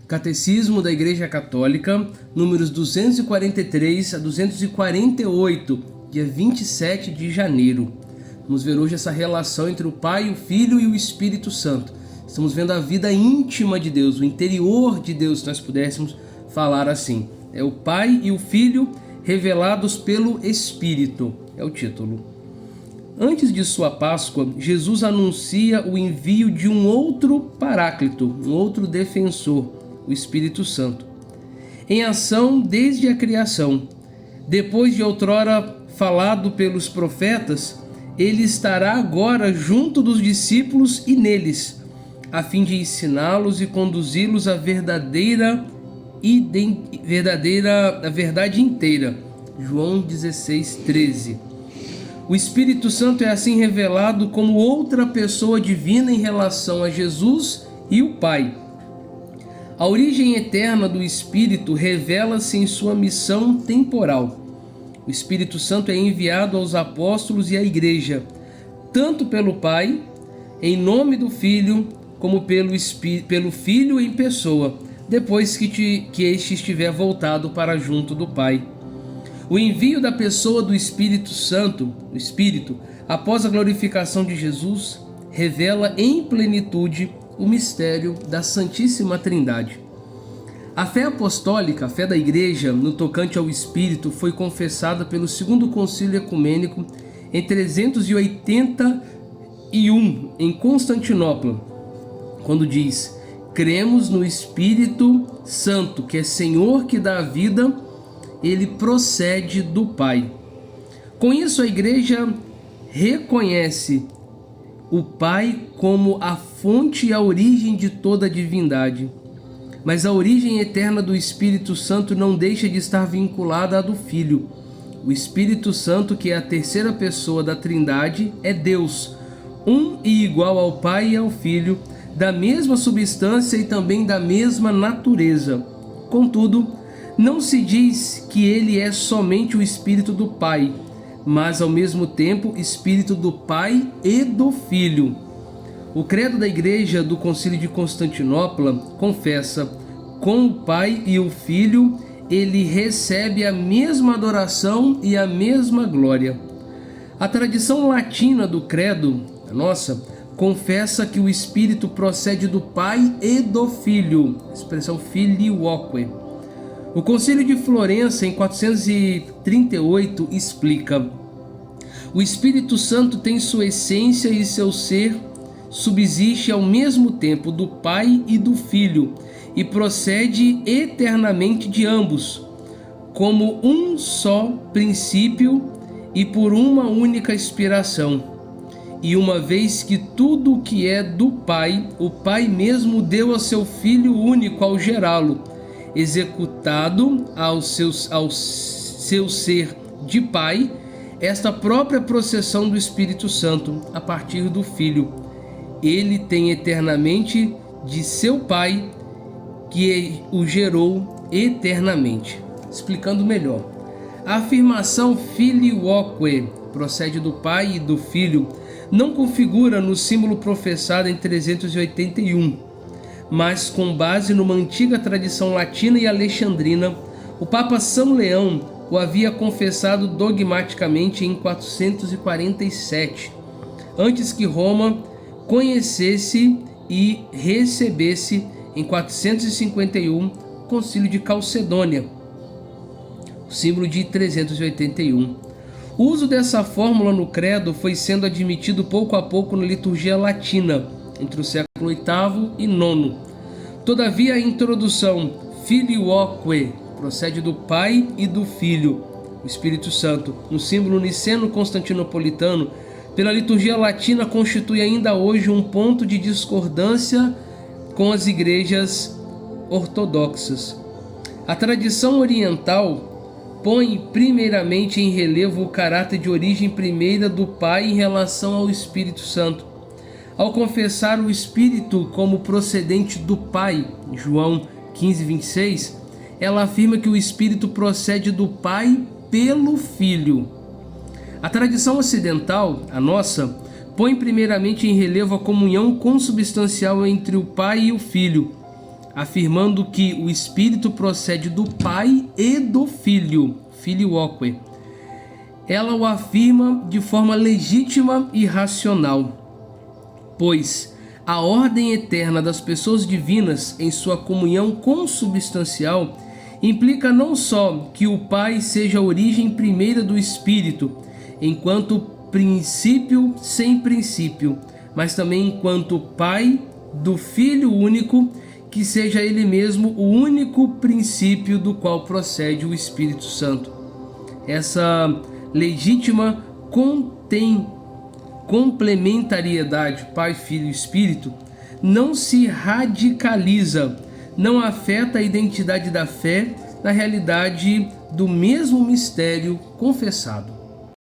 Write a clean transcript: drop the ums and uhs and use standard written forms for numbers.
Catecismo da Igreja Católica, números 243 a 248, dia 27 de janeiro. Vamos ver hoje essa relação entre o Pai, o Filho e o Espírito Santo. Estamos vendo a vida íntima de Deus, o interior de Deus, se nós pudéssemos falar assim. É o Pai e o Filho revelados pelo Espírito, é o título. Antes de sua Páscoa, Jesus anuncia o envio de um outro Paráclito, um outro defensor, o Espírito Santo, em ação desde a criação. Depois de outrora falado pelos profetas, ele estará agora junto dos discípulos e neles, a fim de ensiná-los e conduzi-los à verdade inteira. João 16:13. O Espírito Santo é assim revelado como outra pessoa divina em relação a Jesus e o Pai. A origem eterna do Espírito revela-se em sua missão temporal. O Espírito Santo é enviado aos apóstolos e à Igreja, tanto pelo Pai, em nome do Filho, como pelo Filho em pessoa, depois que este estiver voltado para junto do Pai. O envio da pessoa do Espírito Santo, o Espírito, após a glorificação de Jesus, revela em plenitude o mistério da Santíssima Trindade. A fé apostólica, a fé da Igreja no tocante ao Espírito, foi confessada pelo Segundo Concílio Ecumênico em 381, em Constantinopla, quando diz: cremos no Espírito Santo, que é Senhor, que dá a vida, ele procede do Pai. Com isso, a Igreja reconhece o Pai como a fonte e a origem de toda a divindade. Mas a origem eterna do Espírito Santo não deixa de estar vinculada à do Filho. O Espírito Santo, que é a terceira pessoa da Trindade, é Deus, um e igual ao Pai e ao Filho, da mesma substância e também da mesma natureza. Contudo, não se diz que ele é somente o Espírito do Pai, mas ao mesmo tempo Espírito do Pai e do Filho. O credo da Igreja do Concílio de Constantinopla confessa: com o Pai e o Filho ele recebe a mesma adoração e a mesma glória. A tradição latina do credo, a nossa, confessa que o Espírito procede do Pai e do Filho, expressão filioque. O Concílio de Florença, em 438, explica: o Espírito Santo tem sua essência e seu ser subsiste ao mesmo tempo do Pai e do Filho, e procede eternamente de ambos, como um só princípio e por uma única inspiração. E uma vez que tudo o que é do Pai, o Pai mesmo deu a seu Filho único ao gerá-lo, executado ao seu ser de Pai, esta própria processão do Espírito Santo a partir do Filho. Ele tem eternamente de seu Pai, que o gerou eternamente. Explicando melhor, a afirmação filioque, procede do Pai e do Filho, não configura no símbolo professado em 381, mas com base numa antiga tradição latina e alexandrina, o Papa São Leão o havia confessado dogmaticamente em 447, antes que Roma conhecesse e recebesse em 451 o Concílio de Calcedônia, o símbolo de 381. O uso dessa fórmula no credo foi sendo admitido pouco a pouco na liturgia latina, entre o século VIII e IX. Todavia, a introdução filioque procede do Pai e do Filho, o Espírito Santo, no símbolo niceno-constantinopolitano, pela liturgia latina, constitui ainda hoje um ponto de discordância com as igrejas ortodoxas. A tradição oriental põe primeiramente em relevo o caráter de origem primeira do Pai em relação ao Espírito Santo. Ao confessar o Espírito como procedente do Pai, João 15:26, ela afirma que o Espírito procede do Pai pelo Filho. A tradição ocidental, a nossa, põe primeiramente em relevo a comunhão consubstancial entre o Pai e o Filho. afirmando que o Espírito procede do Pai e do Filho, filioque. Ela o afirma de forma legítima e racional, pois a ordem eterna das pessoas divinas em sua comunhão consubstancial implica não só que o Pai seja a origem primeira do Espírito, enquanto princípio sem princípio, mas também enquanto Pai do Filho único, que seja Ele mesmo o único princípio do qual procede o Espírito Santo. Essa legítima complementariedade Pai, Filho e Espírito não se radicaliza, não afeta a identidade da fé na realidade do mesmo mistério confessado.